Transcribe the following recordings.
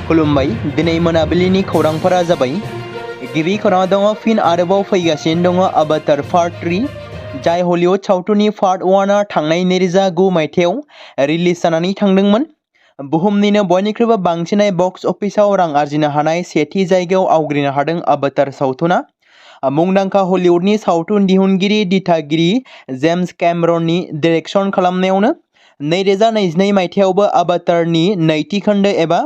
खुलुमबाय दिनै मोनाबिलिनि खौरांफोरा जाबाय गिबि खौराङाव दङ फिन आरोबाव फैगासिनो दङ अवतार पार्ट 3 जाय हलिउड सावथुननि पार्ट 1 आ थांनाय 2009 मायथाइयाव रिलिज जानानै थांदोंमोन। बुहुमनिनो बयनिख्रुइबो बांसिनै बक्स अफिसाव रां आरजिनो हानाय सेथि जायगायाव आवग्रिनो हादों अवतार सावथुना। मुंदांखा हलिउडनि सावथुन दिहुनगिरि दिथागिरि जेम्स कैमरननि डाइरेक्शन खालामनायावनो 2022 मायथाइयावबो अवतारनि नैथि खोन्दो एबा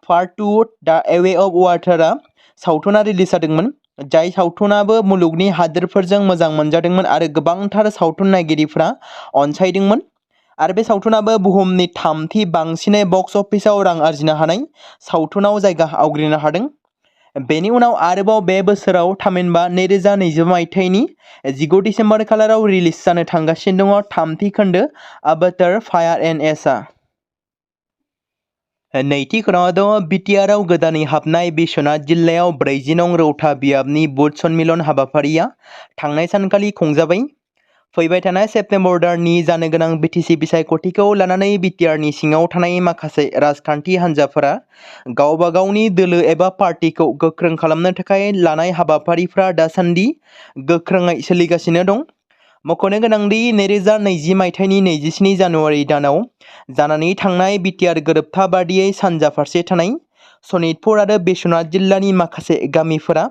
पार्ट 2 द वे अफ वाटारआ सावथुना रिलिज जादोंमोन। जाय सावथुनाबो मुलुगनि हादोरफोरजों मोजां मोनजादोंमोन आरो गोबांथार सावथुन नायगिरिफ्रा अनसायदोंमोन। आरो बे सावथुनाबो बुहुमनि थामथि बांसिनै बक्स अफिसाव रां आरजिनो हानाय सावथुनाव जायगा आवग्रिनो हादों। बेनि उनाव आरोबाव बे बोसोराव थामहिनबा 2020 मायथाइनि 19 डिसेम्बर खालाराव रिलिज जानो थांगासिनो दङ थामथि खोन्दो अवतार फायर एन्ड एसआ। नैथि खौराङाव दङ बिटिआरआव गोदानै हाबनाय बिश्वनाथ जिल्लायाव 40 नं रौता बियाबनि बुथ सन्मिलन हाबाफारिया थांनाय सानखालि खुंजाबाय। फैबाय थानाय सेप्तेम्बर दाननि जानो गोनां बिटिसि बिसायख'थिखौ लानानै बिटिआरनि सिङाव थानाय माखासे राजखान्थि हान्जाफोरा गावबा गावनि दोलो एबा पार्टिखौ गोख्रों खालामनो थाखाय लानाय हाबाफारिफ्रा दासान्दि गोख्रोङै सोलिगासिनो दं। मख'नो गोनांदि 2020 मायथाइनि 27 जानुवारि दानाव जानानै थांनाय बिटिआर गोरोबथा बादियै सानजा फारसे थानाय सनितपुर आरो बिश्वनाथ जिल्लानि माखासे गामिफोरा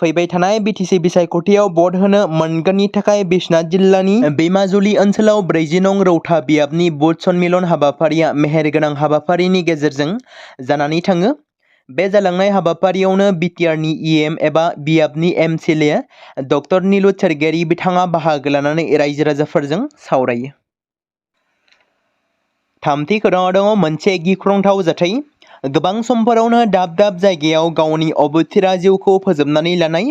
फैबाय थानाय बिटिसि बिसायख'थियाव भट होनो मोनगोननि थाखाय बिश्वनाथ जिल्लानि दैमाजुलि ओनसोलाव 40 नं रौता बियाबनि बुथ सन्मिलन हाबाफारिया मेहेरगोनां हाबाफारिनि गेजेरजों जानानै थाङो। बे जालांनाय हाबाफारियावनो बिटिआरनि इएम एबा बियाबनि एमसिएलए डक्टर नीलु सरगयारी बिथाङा बाहागो लानानै रायजो राजाफोरजों सावरायो। थामथि खौराङाव दङ मोनसे गिख्रंथाव जाथाय। गोबां समफोरावनो दाब दाब जायगायाव गावनि अबथिरा जिउखौ फोजोबनानै लानाय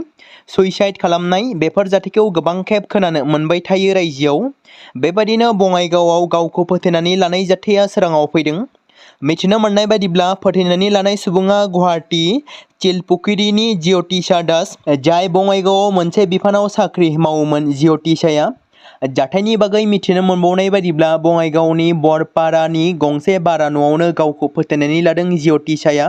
सुइसाइड खालामनाय बेफोर जाथायखौ गोबां खेब खोनानो मोनबाय थायो रायजोआव। बेबादिनो बङाइगावआव गावखौ फोथैनानै लानाय जाथाया सोराङाव फैदों। मिथिनो मोननाय बादिब्ला फोथैनानै लानाय सुबुङा गुवाहाटी चिलपुखुरिनि ज्योतिषा दास, जाय बङाइगावआव मोनसे बिफानाव साख्रि मावोमोन। ज्योतिषाया जाथायनि बागै मिथिनो मोनबावनाय बादिब्ला बङाइगावनि बरपारानि गंसे भारा न'आवनो गावखौ फोथैनानै लादों। ज्योतिषाया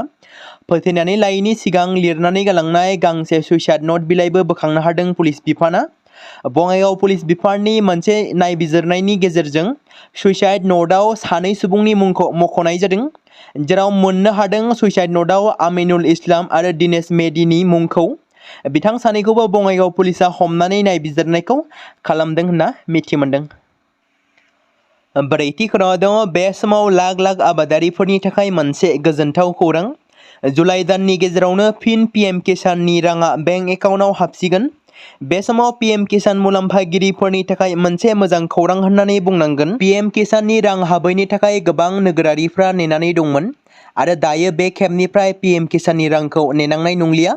फोथैनानै लायैनि सिगां लिरनानै गालांनाय गांसे सुइसाइड नट बिलाइबो बोखांनो हादों पुलिस बिफाना। बङाइगाव पुलिस बिफाननि मोनसे नायबिजिरनायनि गेजेरजों सुइसाइड नटआव सानै सुबुंनि मुंखौ मख'नाय जादों, जेराव मोननो हादों सुइसाइड नटआव आमिनुल इस्लाम आरो दिनेश मेदिनि मुंखौ। बिथां सानैखौबो बङाइगाव पुलिसा हमनानै नायबिजिरनायखौ खालामदों होनना मिथि मोनदों। ब्रैथि खौराङाव दङ बे समाव लाख लाख आबादारिफोरनि थाखाय मोनसे गोजोनथाव खौरां। जुलाइ दाननि गेजेरावनो फिन पिएम किसाननि राङा बेंक एकाउन्टआव हाबसिगोन। बे समाव पिएम किसान मुलाम्फागिरिफोरनि थाखाय मोनसे मोजां खौरां होननानै बुंनांगोन। पिएम किसाननि रां हाबैनि थाखाय गोबां नोगोरारिफ्रा नेनानै दंमोन आरो दायो बे खेबनिफ्राय पिएम किसाननि रांखौ नेनांनाय नंलिया,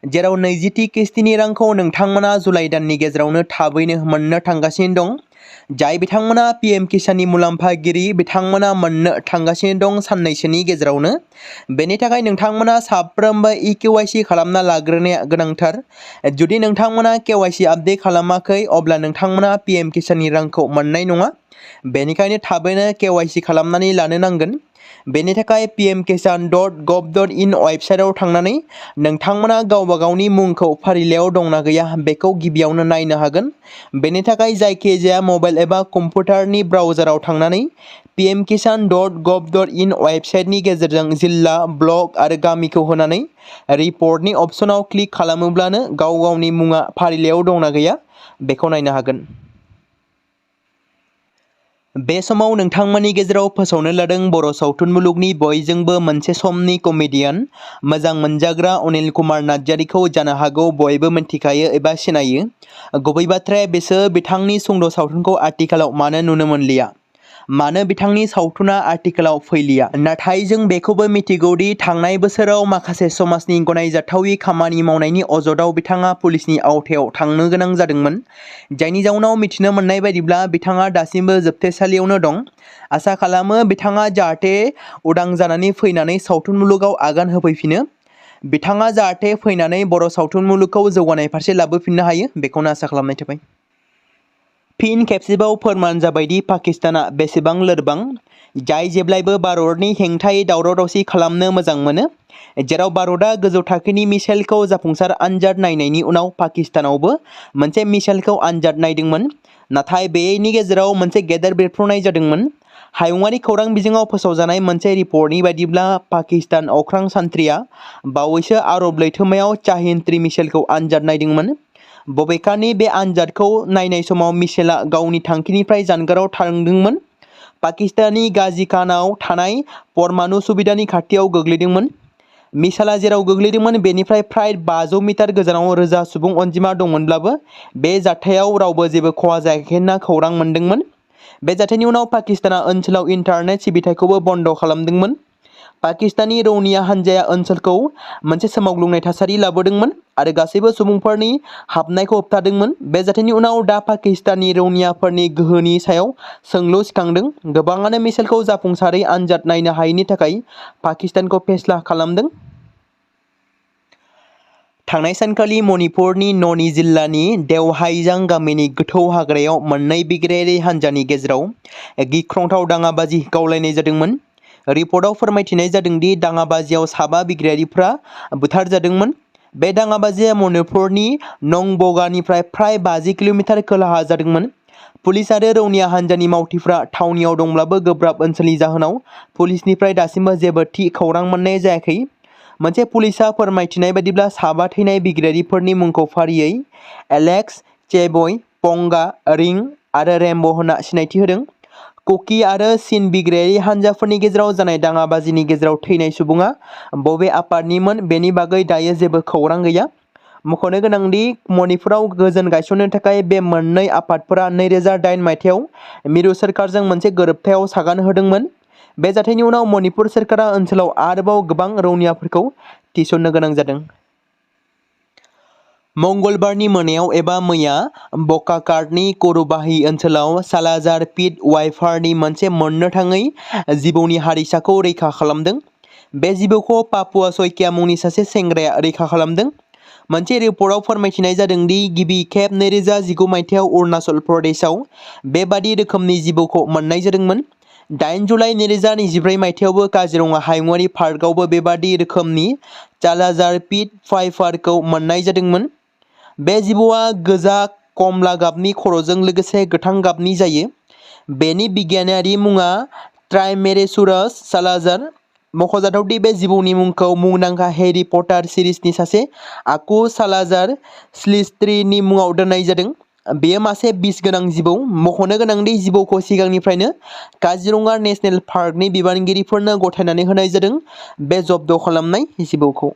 जेराव 20थि किस्तिनि रांखौ नोंथांमोना जुलाइ दाननि गेजेरावनो थाबैनो मोननो थांगासिनो दं। जाय बिथांमोना पिएम किसाननि मुलाम्फागिरि बिथांमोना मोननो थांगासिनो दं साननैसोनि गेजेरावनो। बेनि थाखाय नोंथांमोना साफ्रोमबो इकेवाइसि खालामना लाग्रोनाया गोनांथार। जुदि नोंथांमोना केवाइसि आपडेट खालामाखै अब्ला नोंथांमोना पिएम किसाननि रांखौ मोननाय नङा। बेनिखायनो थाबैनो केवाइसि खालामनानै लानो नांगोन। बेनि थाखाय pmkisan.gov.in वेबसाइटआव थांनानै नोंथांमोना गावबा गावनि मुंखौ फारिलाइयाव दंना गैया बेखौ गिबियावनो नायनो हागोन। बेनि थाखाय जायखिजाया मबाइल एबा कम्पिउटारनि ब्राउजाराव थांनानै pmkisan.gov.in वेबसाइटनि गेजेरजों जिल्ला, ब्लक आरो गामिखौ होनानै रिपर्टनि अपसनाव क्लिक खालामोब्लानो गाव गावनि मुङा फारिलाइयाव दंना गैया बेखौ नायनो हागोन। बे समाव नोंथांमोननि गेजेराव फोसावनो लादों बर' सावथुन मुलुगनि बयजोंबो मोनसे समनि कमेडियान, मोजां मोनजाग्रा अनिल कुमार नार्जारीखौ जानो हागौ बयबो मिन्थिखायो एबा सिनायो। गुबै बाथ्राया बेसो बिथांनि सुंद' सावथुनखौ आथिखालाव मानो नुनो मोनलिया, मानो बिथांनि सावथुना आथिखालाव फैलिया। नाथाय जों बेखौबो मिथिगौदि थांनाय बोसोराव माखासे समाजनि गनायजाथावि खामानि मावनायनि अजदाव बिथाङा पुलिसनि आवथायाव थांनो गोनां जादोंमोन, जायनि जाउनाव मिथिनो मोननाय बायदिब्ला बिथाङा दासिमबो जोबथेसालियावनो दं। आसा खालामो बिथाङा जाहाथे उदां जानानै फैनानै सावथुन मुलुगाव आगान होफैफिनो। बिथाङा जाहाथे फैनानै बर' सावथुन मुलुगखौ जौगानाय फारसे लाबोफिननो हायो बेखौनो आसा खालामनाय थाबाय। फिन खेबसेबाव फोरमान जाबायदि पाकिस्ताना बेसेबां लोरबां, जाय जेब्लायबो भारतनि हेंथायै दावराव दावसि खालामनो मोजां मोनो। जेराव भारतआ गोजौ थाखोनि मिसाइलखौ जाफुंसार आनजाद नायनायनि उनाव पाकिस्तानावबो मोनसे मिसाइलखौ आनजाद नायदोंमोन, नाथाय बेनि गेजेराव मोनसे गेदेर बेरफ्रुनाय जादोंमोन। हायुङारि खौरां बिजोङाव फोसावजानाय मोनसे रिपर्टनि बायदिब्ला पाकिस्तान अख्रां सान्थ्रिया बावैसो आरब लैथोमायाव शाहीन 3 मिसाइलखौ आनजाद नायदोंमोन। बबेखानि बे आनजादखौ नायनाय समाव मिसाइलआ गावनि थांखिनिफ्राय जानगाराव थांदोंमोन। पाकिस्ताननि गाजी खानाव थानाय परमाणु सुबिदानि खाथियाव गोग्लैदोंमन। मिसाइलआ जेराव गोग्लैदोंमोन बेनिफ्राय फ्राय 500 मिटार गोजानाव रोजा सुबुं अनजिमा दंमोनब्लाबो बे जाथायाव रावबो जेबो खहा जायाखै होनना खौरां मोनदोंमोन। बे जाथायनि उनाव पाकिस्ताना ओनसोलाव इन्टारनेट सिबिथायखौबो बन्द खालामदोंमोन। पाकिस्तानी रौनिया हान्जाया ओनसोलखौ मोनसे सोमावग्लुंनाय थासारि लाबोदोंमोन आरो गासैबो सुबुंफोरनि हाबनायखौ होबथादोंमोन। बे जाथायनि उनाव दा पाकिस्तानी रौनियाफोरनि गोहोनि सायाव सोंलु सिखांदों। गोबाङानो मिसाइलखौ जाफुंसारै आनजाद नायनो हायैनि थाखाय पाकिस्तानखौ फेस्ला खालामदों। थांनाय सानखालि मणिपुरनि न'नि जिल्लानि देवहाइजां गामिनि गोथौ हाग्रायाव मोननै बिग्रायारि हान्जानि गेजेराव गिख्रंथाव दाङाबाजि गावलायनाय जादोंमोन। रिपर्टआव फोरमायथिनाय जादों दि दाङाबाजियाव 7 बिग्रायारिफ्रा बुथारजादोंमोन। बे दाङाबाजिया मणिपुरनि नंबगानिफ्राय फ्राय 50 किल'मिटार खोलाहा जादोंमोन। पुलिस आरो रौनिया हान्जानि मावथिफ्रा थावनियाव दंब्लाबो गोब्राब ओनसोलनि जाहोनाव पुलिसनिफ्राय दासिमबो जेबो थि खौरां मोननाय जायाखै। मोनसे पुलिसआ फोरमायथिनाय बायदिब्ला 7 थैनाय बिग्रायारिफोरनि मुंखौ फारियै एलेक्स, चेबय, पंगा, रिं आरो रेम्ब' होनना सिनायथि होदों। कुकी आरो सिन बिग्रायारि हान्जाफोरनि गेजेराव जानाय दाङाबाजिनि गेजेराव थैनाय सुबुङा बबे आफादनिमोन बेनि बागै दायो जेबो खौरां गैया। मख'नो गोनांदि मणिपुराव गोजोन गायसननो थाखाय बे मोननै आफादफोरा 2008 मायथाइयाव मिरु सोरखारजों मोनसे गोरोबथायाव सागान होदोंमोन। बे जाथायनि उनाव मणिपुर सोरखारा ओनसोलाव आरोबाव गोबां रौनियाफोरखौ थिसननो गोनां जादों। मंगलबारनि मोनायाव एबा मैया बकाकार्टनि करुबाही ओनसोलाव सालाजार पिट वाइपारनि मोनसे मोननो थाङै जिबौनि हारिसाखौ रैखा खालामदों। बे जिबौखौ पापुआ सयकिया मुंनि सासे सेंग्राया रैखा खालामदों। मोनसे रिपर्टआव फोरमायथिनाय जादों दि गिबि खेब 2019 मायथाइयाव अरुणाचल प्रदेशआव बेबादि रोखोमनि जिबौखौ मोननाय जादोंमोन। 8 जुलाइ 2024 मायथाइयावबो काजिरङा हायुङारि पार्कआवबो बेबादि रोखोमनि सालाजार पिट वाइपारखौ मोननाय जादोंमोन। बे जिबौआ गोजा कमला गाबनि खर'जों लोगोसे गोथां गाबनि जायो। बेनि बिगियानारि मुङा ट्राइमेरेसुरास सालाजार। मख'जाथावदि बे जिबौनि मुंखौ मुंदांखा हैरी पटार सिरिजनि सासे आखु सालाजार स्लिथ्रीनि मुङाव दोननाय जादों। बेयो मासे बिस गोनां जिबौ। मख'नो गोनांदि जिबौखौ सिगांनिफ्रायनो काजिरङा नेशनेल पार्कनि बिबानगिरिफोरनो गथायनानै होनाय जादों। बे जब्द खालामनाय जिबौखौ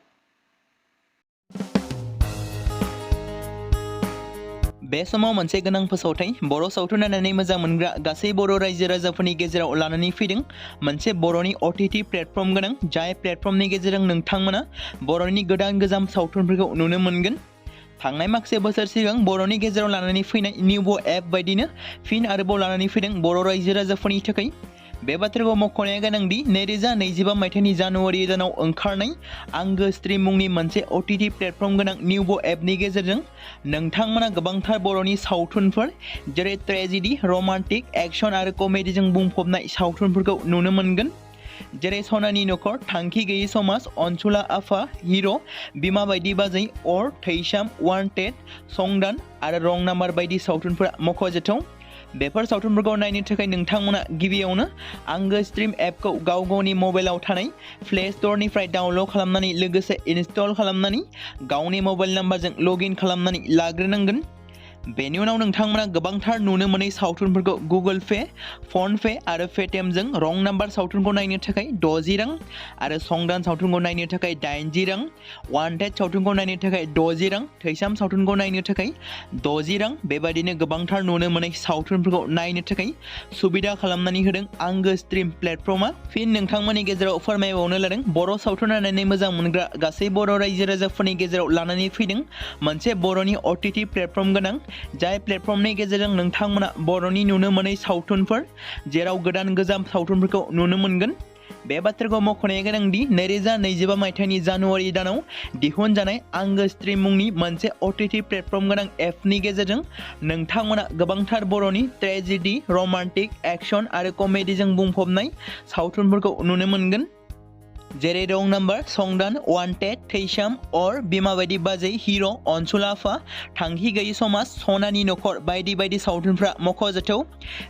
बे समाव मोनसे गोनां फोसावथाय बर' सावथुन नायनानै मोजां मोनग्रा गासै बर' रायजो राजाफोरनि गेजेराव लानानै फैदों मोनसे बर'नि OTT प्लेटफर्म गोनां, जाय प्लेटफर्मनि गेजेरजों नोंथांमोना बर'नि गोदान गोजाम सावथुनफोरखौ नुनो मोनगोन। थांनाय माखासे बोसोर सिगां बर'नि गेजेराव लानानै फैनाय निउबो एप बायदिनो फिन आरोबाव लानानै फैदों बर' रायजो राजाफोरनि थाखाय। बे बाथ्राखौ मख'नाया गोनांदि 2025 मायथाइनि जानुवारि दानाव ओंखारनाय आंगो स्ट्रिम मुंनि मोनसे OTT प्लेटफर्म गोनां निउबो एपनि गेजेरजों नोंथांमोना गोबांथार बर'नि सावथुनफोर जेरै ट्रेजेडि, रमान्टिक, एक्शन आरो कमेडिजों बुंफबनाय सावथुनफोरखौ नुनो मोनगोन। जेरै सनानि नखर, थांखि गैयै समाज, अनसुला आफा, हिर', बिमा बायदि बाजै, अर, थैसाम, वान्टेड, संदान आरो रं नाम्बार बायदि सावथुनफोरा मख'जाथाव। बेफोर सावथुनफोरखौ नायनो थाखाय नोंथांमोना गिबियावनो आंगो स्ट्रिम एपखौ गाव गावनि मबाइलाव थानाय प्ले स्ट'रनिफ्राय डाउनल'ड खालामनानै लोगोसे इनस्टल खालामनानै गावनि मबाइल नाम्बारजों लग इन खालामनानै लाग्रोनांगोन। बेनि उनाव नोंथांमोना गोबांथार नुनो मोनै सावथुनफोरखौ गुगोल पे, फन पे आरो पेटिएमजों रं नाम्बार सावथुनखौ नायनो थाखाय 60 रां आरो संदान सावथुनखौ नायनो थाखाय 80 रां, वान्टेड सावथुनखौ नायनो थाखाय 60 रां, थैसाम सावथुनखौ नायनो थाखाय 60 रां बेबायदिनो गोबांथार नुनो मोनै सावथुनफोरखौ नायनो थाखाय सुबिदा खालामनानै होदों आंगो स्ट्रिम प्लेटफर्मा। फिन नोंथांमोननि गेजेराव फोरमायबावनो लादों बर' सावथुन नायनानै मोजां मोनग्रा गासै बर' रायजो राजाफोरनि गेजेराव लानानै फैदों मोनसे बर'नि OTT प्लेटफर्म गोनां, जाय प्लेटफर्मनि गेजेरजों नोंथांमोना बर'नि नुनो मोनै सावथुनफोर जेराव गोदान गोजाम सावथुनफोरखौ नुनो मोनगोन। बे बाथ्राखौ मख'नाया गोनांदि 2025 मायथाइनि जानुवारि दानाव दिहुनजानाय आंगो स्ट्रिम मुंनि मोनसे OTT प्लेटफर्म गोनां एपनि गेजेरजों नोंथांमोना गोबांथार बर'नि ट्रेजेडि, रमान्टिक, एक्शन आरो कमेडिजों बुंफबनाय सावथुनफोरखौ नुनो मोनगोन। जेरै रं नाम्बार, संदान, वान्टेड, थैसाम, अर, बिमा बायदि बाजै, हिर', अनसुलाफा, थांखि गैयि समाज, सनानि नखर बायदि बायदि सावथुनफ्रा मख'जाथाव।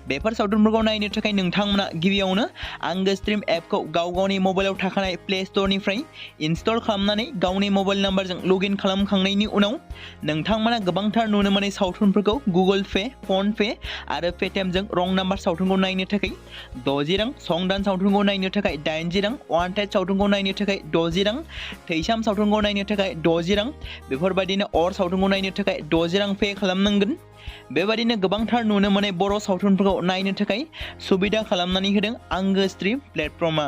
बेफोर सावथुनफोरखौ नायनो थाखाय नोंथांमोना गिबियावनो आंगो स्ट्रिम एपखौ गावनि मबाइलाव थाखानाय प्ले स्ट'रनिफ्राय इनस्टल खालामनानै गावनि मबाइल नाम्बारजों लगइन खालामखांनायनि उनाव नोंथांमोना गोबांथार नुनो मोननाय सावथुनफोरखौ गुगोल पे, फन पे आरो पेटिएमजों रं नाम्बार सावथुनखौ नायनो थाखाय 60 रां, संदान सावथुनखौ नायनो थाखाय 80 रां, वान्टेड सावथुनखौ नायनो थाखाय 60 रां, थैसाम सावथुनखौ नायनो थाखाय 60 रां, बेफोरबायदिनो अर सावथुनखौ नायनो थाखाय 60 रां पे खालामनांगोन। बेबायदिनो गोबांथार नुनो मोननाय बर' सावथुनफोरखौ नायनो थाखाय सुबिदा खालामनानै होदों आंगो स्ट्रिम प्लेटफर्मआ।